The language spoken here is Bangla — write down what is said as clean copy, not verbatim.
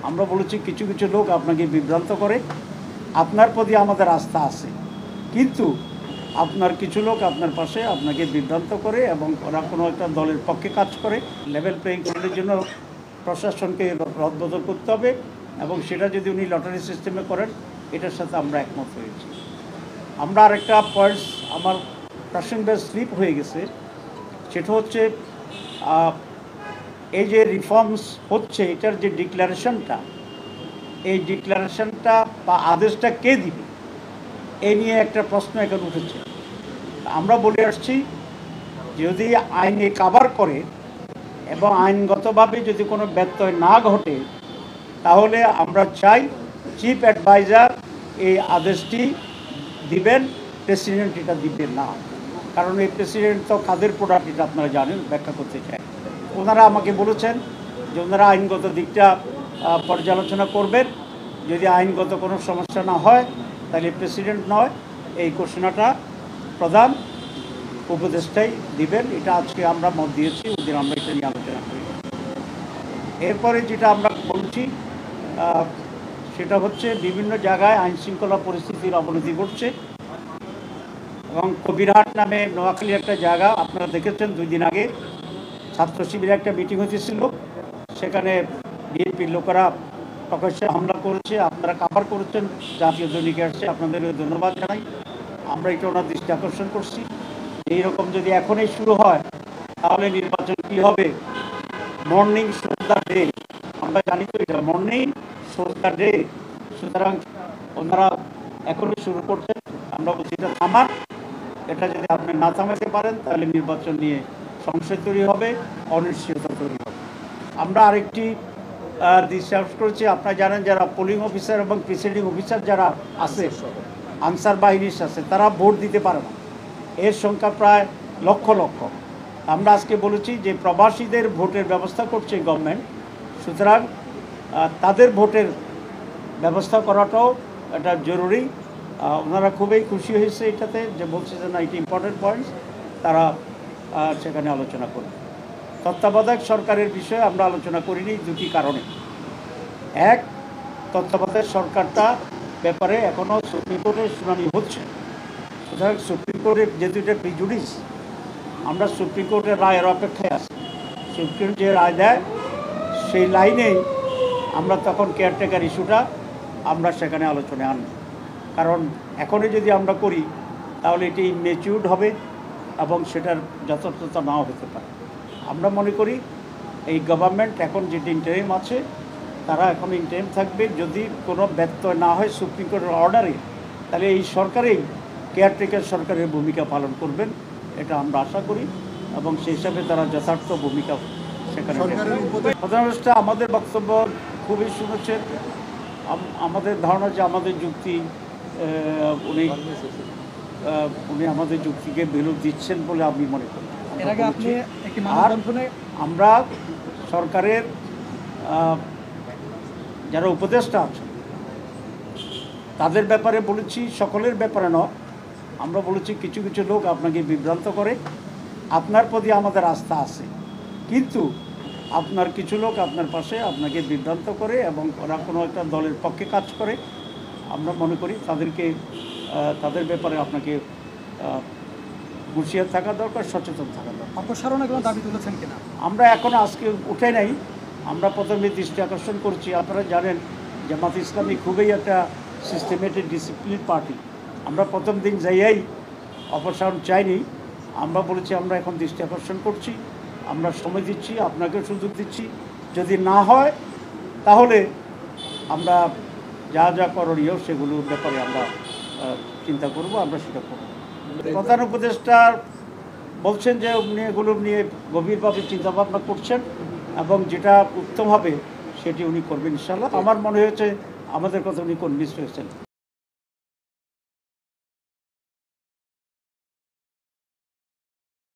আমরা বলেছি কিছু কিছু লোক আপনাকে বিভ্রান্ত করে, আপনার প্রতি আমাদের আস্থা আছে, কিন্তু আপনার কিছু লোক আপনার পাশে আপনাকে বিভ্রান্ত করে এবং ওরা কোনো একটা দলের পক্ষে কাজ করে। লেভেল প্লেইং ফিল্ডের জন্য প্রশাসনকে রদবদল করতে হবে এবং সেটা যদি উনি লটারি সিস্টেমে করেন, এটার সাথে আমরা একমত হয়েছি। আমরা আরেকটা পয়েন্টস আমার প্রাসঙ্গে স্লিপ হয়ে গেছে, সেটা হচ্ছে এই যে রিফর্মস হচ্ছে এটার যে ডিক্লারেশনটা, এই ডিক্লারেশনটা বা আদেশটা কে দিবে এই নিয়ে একটা প্রশ্ন এখন উঠেছে। আমরা বলে আসছি যদি আইনে কাভার করে এবং আইনগতভাবে যদি কোনো ব্যত্যয় না ঘটে, তাহলে আমরা চাই চিফ অ্যাডভাইজার এই আদেশটি দিবেন, প্রেসিডেন্ট এটা দিবেন না। কারণ এই প্রেসিডেন্ট তো কাদের প্রোডাক্ট এটা আপনারা জানেন, ব্যাখ্যা করতে চাই। ওনারা আমাকে বলেছেন যে ওনারা আইনগত দিকটা পর্যালোচনা করবেন, যদি আইনগত কোনো সমস্যা না হয় তাহলে প্রেসিডেন্ট নয়, এই ঘোষণাটা প্রধান উপদেষ্টাই দিবেন। এটা আজকে আমরা মত দিয়েছি, ওদের আমরা এটা নিয়ে আলোচনা করি। এরপরে যেটা আমরা বলছি সেটা হচ্ছে বিভিন্ন জায়গায় আইনশৃঙ্খলা পরিস্থিতির অবনতি ঘটছে এবং কবিরহাট নামে নোয়াখালীর একটা জায়গা আপনারা দেখেছেন, 2 দিন আগে ছাত্র শিবিরে একটা মিটিং হয়েছিল, সেখানে বিএনপির লোকেরা প্রকাশ্যে হামলা করেছে। আপনারা কাভার করেছেন, জাতীয় দৈনিকে আসছে, আপনাদের ধন্যবাদ জানাই। আমরা এটা ওনার দৃষ্টি আকর্ষণ করছি। এইরকম যদি এখনই শুরু হয় তাহলে নির্বাচন কী হবে? মর্নিং শো দ্য ডে, আমরা জানি তো এটা মর্নিং শো দ্য ডে। সুতরাং ওনারা এখনই শুরু করছেন, আমরা বলছি এটা থামান। এটা যদি আপনি না থামাতে পারেন তাহলে নির্বাচন নিয়ে সংশয় তৈরি হবে, অনিশ্চয়তা তৈরি হবে। আমরা আরেকটি দৃষ্টি আকর্ষণ করেছি, আপনারা জানেন যারা পোলিং অফিসার এবং প্রিসাইডিং অফিসার যারা আছে, আনসার বাহিনীর আছে, তারা ভোট দিতে পারে না। এর সংখ্যা প্রায় লক্ষ লক্ষ। আমরা আজকে বলেছি যে প্রবাসীদের ভোটের ব্যবস্থা করছে গভর্নমেন্ট, সুতরাং তাদের ভোটের ব্যবস্থা করাটাও এটা জরুরি। ওনারা খুবই খুশি হয়েছে এটাতে, যে বলছে যে না, এটা ইম্পর্টেন্ট পয়েন্টস, তারা সেখানে আলোচনা করবে। তত্ত্বাবধায়ক সরকারের বিষয়ে আমরা আলোচনা করিনি 2টি কারণে। এক, তত্ত্বাবধায়ক সরকারটা ব্যাপারে এখনও সুপ্রিম কোর্টের শুনানি হচ্ছে, সুতরাং সুপ্রিম কোর্টের যেহেতু এটা প্রিজুডিস, আমরা সুপ্রিম কোর্টের রায়ের অপেক্ষায় আছি। সুপ্রিম যে রায় দেয় সেই লাইনেই আমরা তখন কেয়ারটেকার ইস্যুটা আমরা সেখানে আলোচনায় আনব। কারণ এখনই যদি আমরা করি তাহলে এটি ইনম্যাচিউরড হবে এবং সেটার যথার্থতা নাও হতে পারে। আমরা মনে করি এই গভর্নমেন্ট এখন যেটি ইন্টারিম আছে, তারা এখন ইন্টারিম থাকবে। যদি কোনো ব্যত্যয় না হয় সুপ্রিম কোর্টের অর্ডারে, তাহলে এই সরকারেই কেয়ারটেকার সরকারের ভূমিকা পালন করবেন, এটা আমরা আশা করি এবং সেই হিসাবে তারা যথার্থ ভূমিকা সেখানে। প্রধান উপদেষ্টা আমাদের বক্তব্য খুবই শুনেছেন। আমাদের ধারণা যে আমাদের যুক্তি উনি আমাদের যুক্তিকে বিরোধ দিচ্ছেন বলে আমি মনে করি। আর আমরা সরকারের যারা উপদেষ্টা আছেন তাদের ব্যাপারে বলেছি, সকলের ব্যাপারে নয়। আমরা বলেছি কিছু কিছু লোক আপনাকে বিভ্রান্ত করে, আপনার প্রতি আমাদের আস্থা আছে, কিন্তু আপনার কিছু লোক আপনার পাশে আপনাকে বিভ্রান্ত করে এবং ওরা কোনো একটা দলের পক্ষে কাজ করে। আমরা মনে করি তাদের ব্যাপারে আপনাকে হুঁশিয়ার থাকা দরকার, সচেতন থাকা দরকার। অপসারণের কোনো দাবি তুলেছেন কিনা? আমরা এখনও আজকে উঠে নাই, আমরা প্রথমে দৃষ্টি আকর্ষণ করছি। আপনারা জানেন জামাত ইসলামী খুবই একটা সিস্টেমেটিক ডিসিপ্লিন পার্টি। আমরা প্রথম দিন যাইয়াই অপসারণ চাইনি, আমরা বলেছি আমরা এখন দৃষ্টি আকর্ষণ করছি, আমরা সময় দিচ্ছি, আপনাকেও সুযোগ দিচ্ছি। যদি না হয় তাহলে আমরা যা যা করণীয় সেগুলোর ব্যাপারে আমরা চিন্তা করব, আমরা সেটা করব। প্রধান উপদেষ্টা বলছেন যে উনি এগুলো নিয়ে গভীরভাবে চিন্তাভাবনা করছেন এবং যেটা উত্তম হবে সেটি উনি করবেন ইনশাআল্লাহ। আমার মনে হয়েছে আমাদের কথা উনি কনভিন্স হয়েছেন।